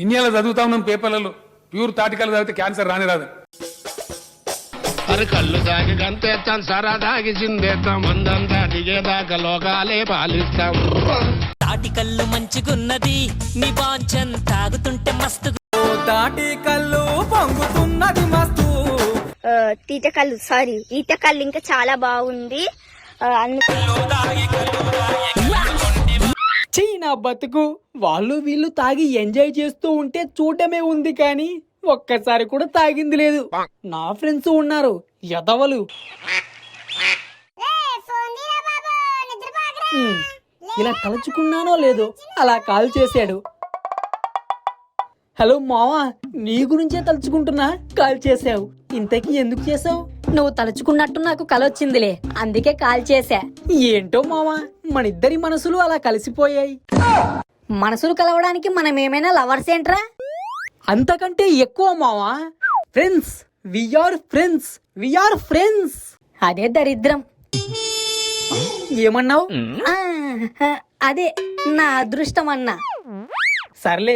ఇన్నేళ్ళ చదువుతా ఉన్నాం పేపర్లలో, ప్యూర్ తాటికలు తాగితే క్యాన్సర్ రాని రాదు. అరే కళ్ళు తాగి గంతేస్తాం, సరా తాగి చిందేస్తాం, మందంతా దిగేదాకా లోకాలే పాలిస్తాం. తాటి కళ్ళు మంచిగున్నది, నీ బాంచన్ తాగుతుంటే మస్తు. తాటి కళ్ళు పొంగుతున్నది మస్తు. ఈతకల్లు ఇంకా చాలా బాగుంది. చైనా బతుకు వాళ్ళు వీళ్ళు తాగి ఎంజాయ్ చేస్తూ ఉంటే చూడటమే ఉంది కానీ ఒక్కసారి కూడా తాగింది లేదు. నా ఫ్రెండ్స్ ఉన్నారు ఎదవలు. ఇలా తలుచుకున్నానో లేదో అలా కాల్ చేశాడు. హలో మావా, నీ గురించే తలుచుకుంటున్నా, కాల్ చేసావు. ఇంతకీ ఎందుకు చేసావు? నువ్వు తలుచుకున్నట్టు నాకు కలొచ్చిందిలే, అందుకే కాల్ చేశా. ఏంటో మావా, మన ఇద్దరి మనసులు అలా కలిసిపోయాయి. మనసులు కలవడానికి మనం ఏమైనా లవర్స్ ఏంట్రా? అంతకంటే ఎక్కువ మావా, friends. We are friends, we are friends. అదే దరిద్రం. ఏమన్నావు? అదే నా అదృష్టం అన్నా. సర్లే,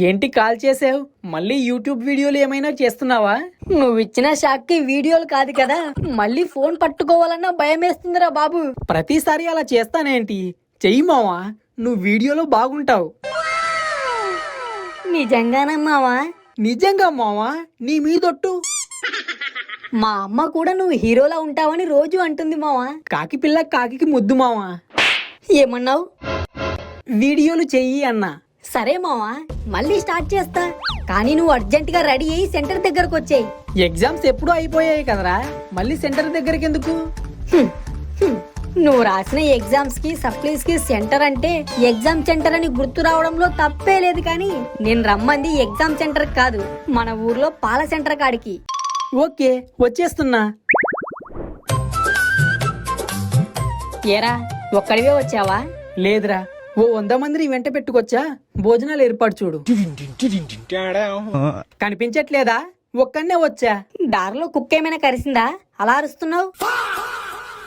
ఏంటి కాల్ చేసావు? మళ్ళీ యూట్యూబ్ వీడియోలు ఏమైనా చేస్తున్నావా? నువ్వు ఇచ్చిన షాక్ కి వీడియోలు కాదు కదా, మళ్ళీ ఫోన్ పట్టుకోవాలన్నా భయం వేస్తుందిరా బాబు. ప్రతిసారి అలా చేస్తానేంటి? చెయ్యి మావా, నువ్వు వీడియోలో బాగుంటావు. నిజంగానమ్మావా? నిజంగా మావా, నీ మీదొట్టు. మా అమ్మ కూడా నువ్వు హీరోలా ఉంటావని రోజు అంటుంది మావా. కాకి పిల్ల కాకి ముద్దు మావా. ఏమన్నావు? వీడియోలు చెయ్యి అన్నా. సరే మావా, మళ్ళీ స్టార్ట్ చేస్తా. కానీ నువ్వు అర్జెంట్ గా రెడీ అయ్యి సెంటర్ దగ్గరకు వచ్చేయి. ఎగ్జామ్స్ ఎప్పుడూ అయిపోయాయి కదరా, మళ్ళీ సెంటర్ దగ్గరికి ఎందుకు? నువ్వు రాసిన ఎగ్జామ్స్ కి సప్లీస్ కి సెంటర్ అంటే ఎగ్జామ్ సెంటర్ అని గుర్తు రావడంలో తప్పే లేదు. కానీ నేను రమ్మంది ఎగ్జామ్ సెంటర్ కాదు, మన ఊర్లో పాల సెంటర్ కాడికి. ఓకే, వచ్చేస్తున్నా. ఏరా, ఒక్కడివే వచ్చావా? లేదురా, ఓ 100 మందిని వెంట పెట్టుకొచ్చా. భోజనాలు ఏర్పాటు చూడు. కనిపించట్లేదా? ఒక్కనే వచ్చా. దారిలో కుక్క ఏమైనా కరిసిందా అలా అరుస్తున్నావు?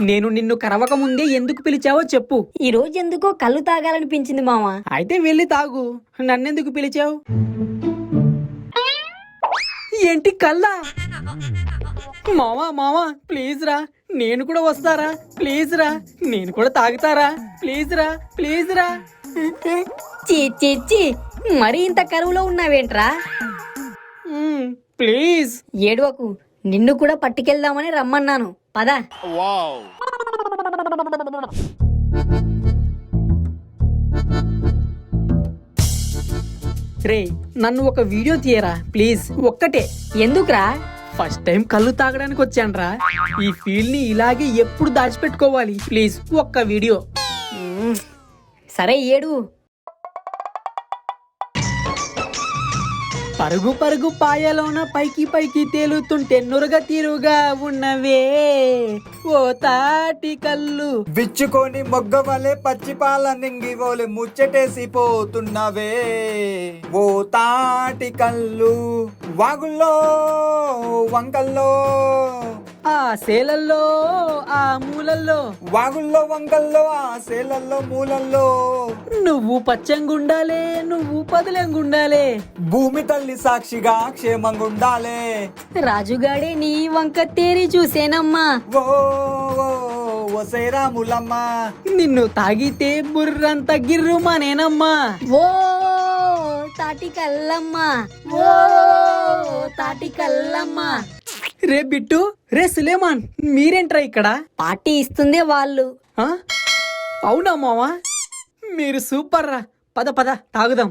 నేను నిన్ను కరవక ముందే ఎందుకు పిలిచావో చెప్పు. ఈ రోజు ఎందుకో కళ్ళు తాగాలనిపించింది మావా. అయితే వెళ్ళి తాగు, నన్నెందుకు పిలిచావు? ఏంటి కల్లా? మావా మావా, ప్లీజ్ రా, నేను కూడా వస్తారా? ప్లీజ్ రా, నేను కూడా తాగుతారా? ప్లీజ్ రా, ప్లీజ్ రా. చీ, మరీ ఇంత కరువులో ఉన్నావేంట్రా? ప్లీజ్. ఏడవకు, నిన్ను కూడా పట్టుకెళ్దామని రమ్మన్నాను, పదా. రే, నన్ను ఒక వీడియో తీయరా ప్లీజ్, ఒక్కటే. ఎందుకురా? ఫస్ట్ టైం కళ్ళు తాగడానికి వచ్చానురా. ఈ ఫీల్ ని ఇలాగే ఎప్పుడు దాచిపెట్టుకోవాలి. ప్లీజ్ ఒక్క వీడియో. సరే, ఏడు. పరుగు పరుగు పాయలోన పైకి పైకి తేలుతుంటే నురగ తీరుగా ఉన్నవే ఓ తాటి కళ్ళు. విచ్చుకొని మొగ్గ వలె పచ్చి పాల నింగి వోలె ముచ్చటేసి పోతున్నవే ఓ తాటి కళ్ళు. వాగుల్లో వంకల్లో ఆ సేలల్లో ఆ మూలల్లో, వాగుల్లో వంకల్లో ఆ సేలల్లో మూలల్లో నువ్వు పచ్చంగుండాలే, నువ్వు పదలంగుండాలే, భూమి తల్లి సాక్షిగా క్షేమంగా ఉండాలే. రాజుగాడే నీ వంక తేరి చూసేనమ్మా. ఓ ఓసే రాములమ్మ, నిన్ను తాగితే బుర్రంత గిర్రుమానేనమ్మా. ఓ తాటి కల్లమ్మా, ఓ తాటి కల్లమ్మా. రే బిట్టు, రే సులేమాన్, మీరేంట్రా ఇక్కడ? పార్టీ ఇస్తుందే వాళ్ళు. ఆ? అవునా మావా, మీరు సూపర్ రా. పద పద తాగుదాం.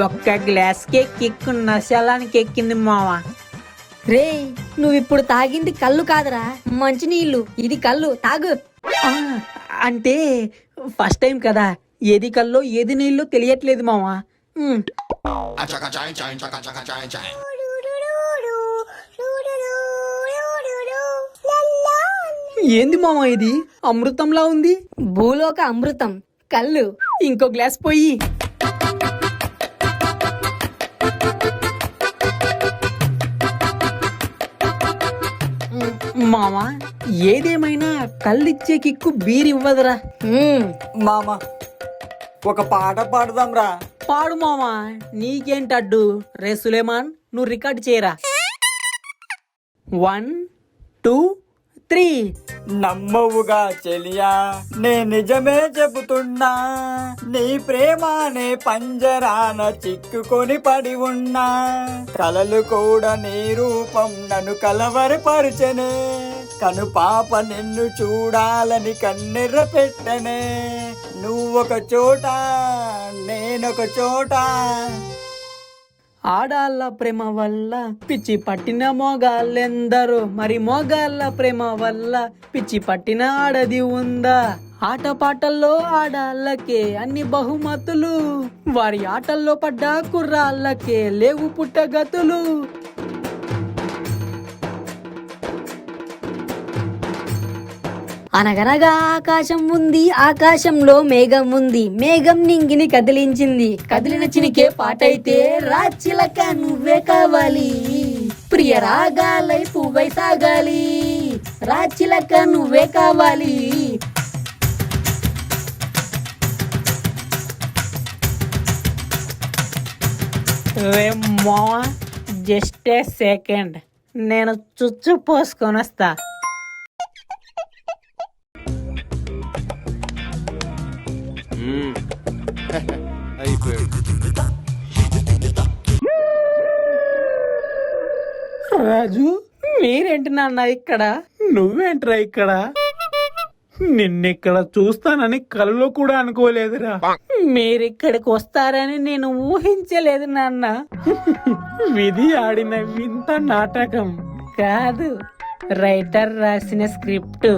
ఒక్క గ్లాస్ కే కిక్కు నశాలానికి ఎక్కింది మావా. రే, నువ్వు ఇప్పుడు తాగింది కళ్ళు కాదురా, మంచినీళ్ళు. ఇది కళ్ళు, తాగు. ఆ, అంటే ఫస్ట్ టైం కదా, ఏది కల్లో ఏది నీళ్ళు తెలియట్లేదు మావా. ఏంది మావా ఇది, అమృతంలా ఉంది. భూలోక అమృతం కళ్ళు. ఇంకో గ్లాస్ పోయి. మా మామ ఏదేమైనా కళ్ళిచ్చే కిక్కు బీరివ్వదురా. మామ ఒక పాట పాడదాం రా. పాడు మామ, నీకేంటడ్డు. రే సులేమాన్, నువ్వు రికార్డ్ చేయరా. 1 2 3. నమ్మవుగా చెలియా, నే నిజమే చెబుతున్నా, నీ ప్రేమానే పంజరాన చిక్కుకొని పడి ఉన్నా, కలలు కూడా నీ రూపం నన్ను కలవరపరచనే, కను పాప నిన్ను చూడాలని కన్నెర్ర పెట్టనే, నువ్వొక చోట నేనొక చోట. ఆడాళ్ళ ప్రేమ వల్ల పిచ్చి పట్టిన మోగాళ్ళెందరో, మరి మోగాళ్ళ ప్రేమ వల్ల పిచ్చి పట్టిన ఆడది ఉందా? ఆటపాటల్లో ఆడాళ్ళకే అన్ని బహుమతులు, వారి ఆటల్లో పడ్డ కుర్రాళ్ళకే లేవు పుట్టగతులు. అనగనగా ఆకాశం ఉంది, ఆకాశంలో మేఘం ఉంది, మేఘం నింగిని కదిలించింది, కదిలిన చినికే పాటైతే రాచిలక నువ్వే కావాలి, ప్రియ రాగాలై పువ్వై సాగాలి, రాచిలక నువ్వే కావాలి. రే మామ, జస్ట్ ఏ సెకండ్, నేను చుచ్చు పోసుకొని వస్తా. రాజు, మీరేంటి నాన్న ఇక్కడ? నువ్వేంట్రా ఇక్కడ? నిన్నిక్కడ చూస్తానని కలలో కూడా అనుకోలేదురా. మీరిక్కడికి వస్తారని నేను ఊహించలేదు నాన్న. విధి ఆడిన వింత నాటకం కాదు, రైటర్ రాసిన స్క్రిప్ట్.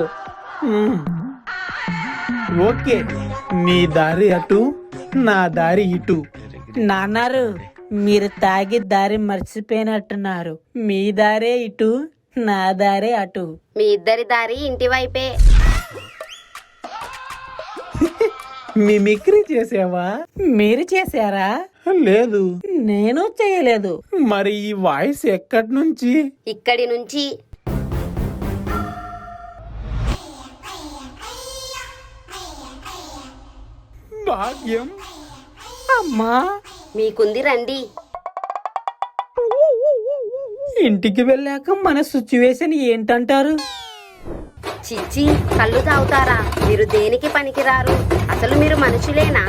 ఓకే, నీ దారి అటు, నా దారి ఇటు. నాన్నారు, మీరు తాగి దారి మర్చిపోయినట్టున్నారు. మీ దారే ఇటు, నా దారే అటు. మీ ఇద్దరి దారి ఇంటి వైపే. మిమిక్రీ చేసావా? మీరు చేశారా? లేదు, నేను చేయలేదు. మరి ఈ వాయిస్ ఎక్కడి నుంచి? ఇక్కడి నుంచి. భాగ్యం, అమ్మా మీకుంది రండి. ఇంటికి వెళ్ళాక మన సిచ్యువేషన్ ఏంటంటారు? చిచ్చి, కళ్ళు తాగుతారా? మీరు దేనికి పనికిరారు. అసలు మీరు మనుషులేనా?